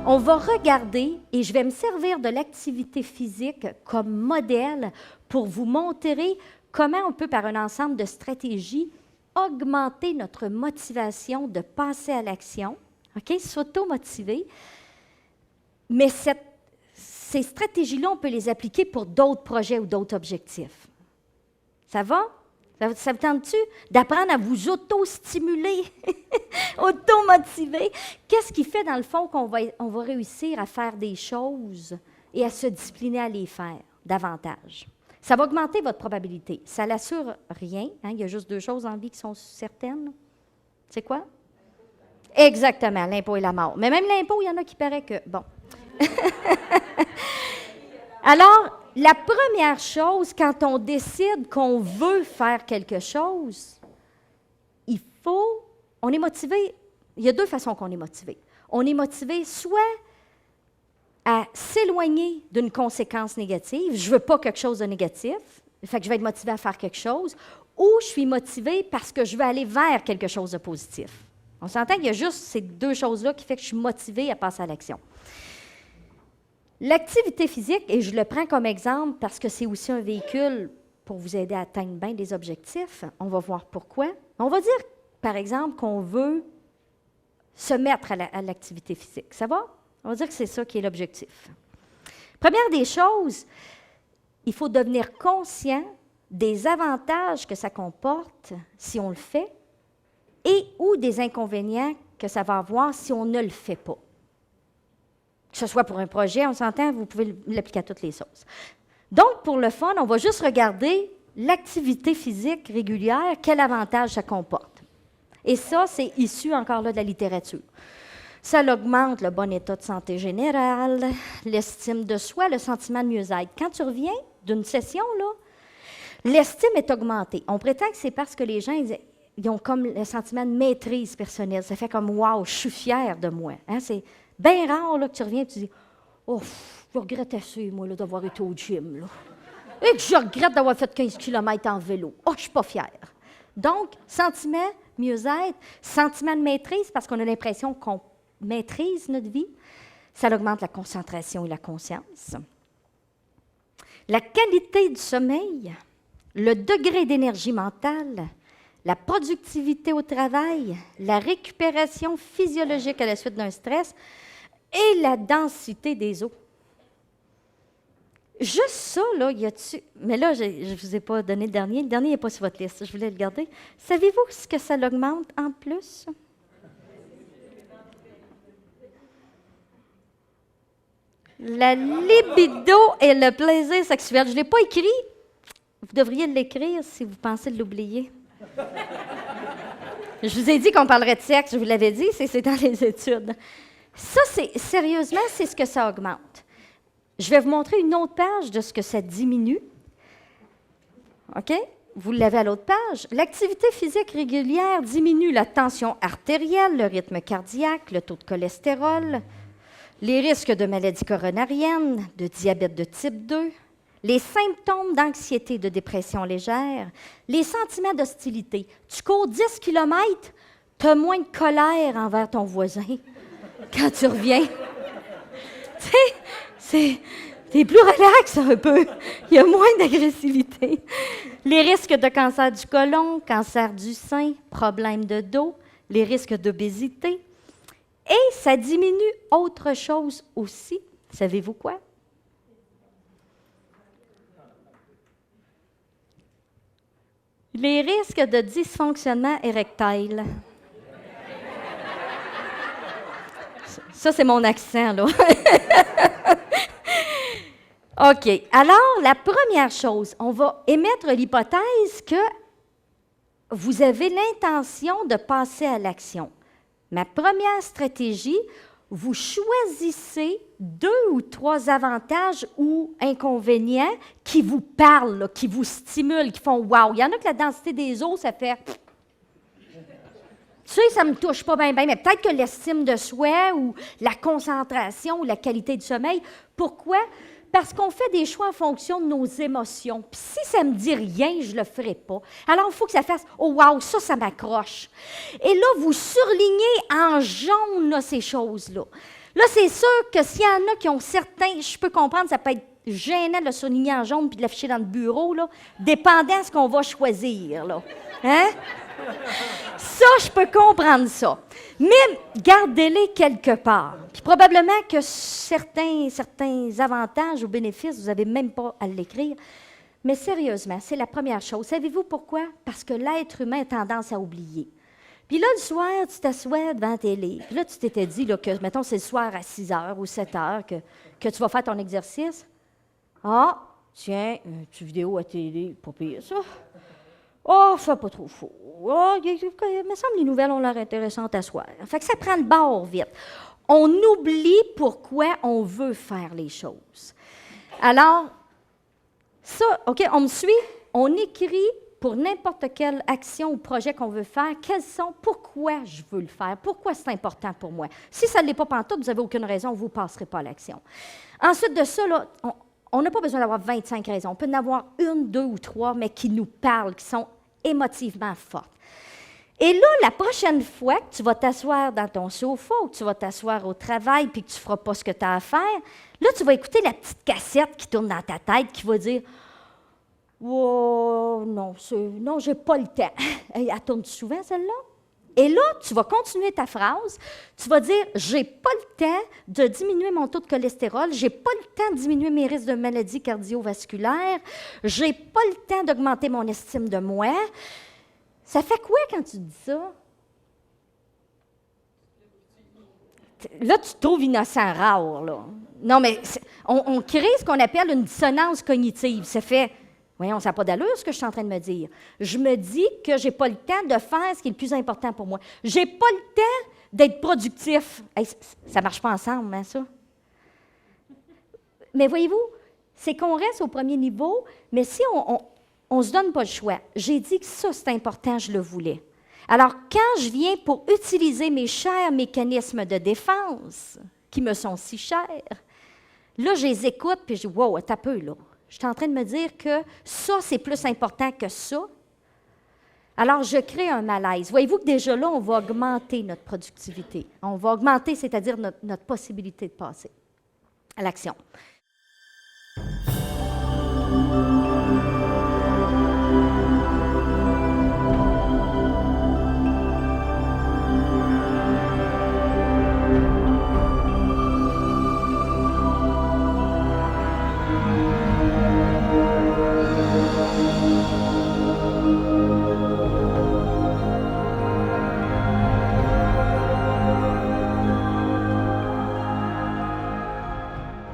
On va regarder et je vais me servir de l'activité physique comme modèle pour vous montrer comment on peut, par un ensemble de stratégies, augmenter notre motivation de passer à l'action, OK? S'auto-motiver. Mais ces stratégies-là, on peut les appliquer pour d'autres projets ou d'autres objectifs. Ça va? Ça vous tente-tu d'apprendre à vous auto-stimuler, auto-motiver? Qu'est-ce qui fait, dans le fond, qu'on va réussir à faire des choses et à se discipliner à les faire davantage? Ça va augmenter votre probabilité. Ça l'assure rien. Hein? Il y a juste 2 choses en vie qui sont certaines. C'est quoi? Exactement, l'impôt et la mort. Mais même l'impôt, il y en a qui paraît que... Bon. Alors, la première chose, quand on décide qu'on veut faire quelque chose, on est motivé, il y a 2 façons qu'on est motivé. On est motivé soit à s'éloigner d'une conséquence négative, je ne veux pas quelque chose de négatif, fait que je vais être motivé à faire quelque chose, ou je suis motivé parce que je veux aller vers quelque chose de positif. On s'entend qu'il y a juste ces 2 choses-là qui font que je suis motivée à passer à l'action. L'activité physique, et je le prends comme exemple parce que c'est aussi un véhicule pour vous aider à atteindre bien des objectifs, on va voir pourquoi. On va dire, par exemple, qu'on veut se mettre à l'activité physique. Ça va? On va dire que c'est ça qui est l'objectif. Première des choses, il faut devenir conscient des avantages que ça comporte si on le fait et ou des inconvénients que ça va avoir si on ne le fait pas. Que ce soit pour un projet, on s'entend, vous pouvez l'appliquer à toutes les choses. Donc, pour le fun, on va juste regarder l'activité physique régulière, quel avantage ça comporte. Et ça, c'est issu encore là de la littérature. Ça augmente le bon état de santé général, l'estime de soi, le sentiment de mieux-être. Quand tu reviens d'une session, là, l'estime est augmentée. On prétend que c'est parce que les gens ils ont comme le sentiment de maîtrise personnelle. Ça fait comme « wow, je suis fière de moi hein? ». C'est bien rare là, que tu reviens et tu dis « oh, je regrette assez, moi, là, d'avoir été au gym. Là. Et que je regrette d'avoir fait 15 km en vélo. Oh, je ne suis pas fière. » Donc, sentiment, mieux-être, sentiment de maîtrise, parce qu'on a l'impression qu'on maîtrise notre vie, ça augmente la concentration et la conscience. La qualité du sommeil, le degré d'énergie mentale, la productivité au travail, la récupération physiologique à la suite d'un stress et la densité des os. Juste ça, là, y a-tu... Mais là, je ne vous ai pas donné le dernier. Le dernier n'est pas sur votre liste. Je voulais le garder. Savez-vous ce que ça l'augmente en plus? La libido et le plaisir sexuel. Je ne l'ai pas écrit. Vous devriez l'écrire si vous pensez l'oublier. Je vous ai dit qu'on parlerait de sexe, je vous l'avais dit, c'est dans les études. Ça, sérieusement, c'est ce que ça augmente. Je vais vous montrer une autre page de ce que ça diminue. OK? Vous l'avez à l'autre page. L'activité physique régulière diminue la tension artérielle, le rythme cardiaque, le taux de cholestérol, les risques de maladies coronariennes, de diabète de type 2, les symptômes d'anxiété, de dépression légère, les sentiments d'hostilité. Tu cours 10 km, tu as moins de colère envers ton voisin quand tu reviens. Tu sais, t'es plus relax un peu. Il y a moins d'agressivité. Les risques de cancer du côlon, cancer du sein, problèmes de dos, les risques d'obésité. Et ça diminue autre chose aussi. Savez-vous quoi? Les risques de dysfonctionnement érectile. Ça, c'est mon accent, là. OK. Alors, la première chose, on va émettre l'hypothèse que vous avez l'intention de passer à l'action. Ma première stratégie, vous choisissez 2 ou 3 avantages ou inconvénients qui vous parlent, là, qui vous stimulent, qui font « wow ». Il y en a que la densité des os, ça fait « tu sais, ça ne me touche pas bien, mais peut-être que l'estime de soi ou la concentration ou la qualité du sommeil. » Pourquoi? Parce qu'on fait des choix en fonction de nos émotions. Puis si ça ne me dit rien, je ne le ferai pas. Alors, il faut que ça fasse « oh wow, ça m'accroche ». Et là, vous surlignez en jaune là, ces choses-là. Là, c'est sûr que s'il y en a qui ont certains, je peux comprendre, ça peut être gênant de le souligner en jaune puis de l'afficher dans le bureau, là, dépendant de ce qu'on va choisir, là. Hein? Ça, je peux comprendre ça. Mais gardez-les quelque part. Puis probablement que certains avantages ou bénéfices, vous n'avez même pas à l'écrire. Mais sérieusement, c'est la première chose. Savez-vous pourquoi? Parce que l'être humain a tendance à oublier. Puis là, le soir, tu t'assois devant la télé. Puis là, tu t'étais dit là, que, mettons, c'est le soir à 6 heures ou 7 heures que tu vas faire ton exercice. Ah, tiens, une petite vidéo à télé, pas pire ça. Oh, fait pas trop chaud. Oh, il me semble que les nouvelles ont l'air intéressantes à soir. Fait que ça prend le bord vite. On oublie pourquoi on veut faire les choses. Alors, ça, OK, on me suit? On écrit pour n'importe quelle action ou projet qu'on veut faire, pourquoi je veux le faire, pourquoi c'est important pour moi. Si ça ne l'est pas pantoute, vous n'avez aucune raison, vous ne passerez pas à l'action. Ensuite de ça, là, on n'a pas besoin d'avoir 25 raisons. On peut en avoir une, deux ou trois, mais qui nous parlent, qui sont émotivement fortes. Et là, la prochaine fois que tu vas t'asseoir dans ton sofa ou que tu vas t'asseoir au travail puis que tu ne feras pas ce que tu as à faire, là, tu vas écouter la petite cassette qui tourne dans ta tête qui va dire « Oh, non, j'ai pas le temps. » Elle tourne souvent, celle-là? Et là, tu vas continuer ta phrase. Tu vas dire « J'ai pas le temps de diminuer mon taux de cholestérol. J'ai pas le temps de diminuer mes risques de maladies cardiovasculaires. J'ai pas le temps d'augmenter mon estime de moi. » Ça fait quoi quand tu dis ça? Là, tu te trouves innocent rare, là. Non, mais on crée ce qu'on appelle une dissonance cognitive. Ça fait, voyons, ça n'a pas d'allure ce que je suis en train de me dire. Je me dis que je n'ai pas le temps de faire ce qui est le plus important pour moi. Je n'ai pas le temps d'être productif. Hey, ça ne marche pas ensemble, hein, ça? Mais voyez-vous, c'est qu'on reste au premier niveau, mais si on ne se donne pas le choix. J'ai dit que ça, c'est important, je le voulais. Alors, quand je viens pour utiliser mes chers mécanismes de défense, qui me sont si chers, là, je les écoute, puis je dis, wow, t'as peu, là. Je suis en train de me dire que ça, c'est plus important que ça. Alors, je crée un malaise. Voyez-vous que déjà là, on va augmenter notre productivité. On va augmenter, c'est-à-dire notre possibilité de passer à l'action.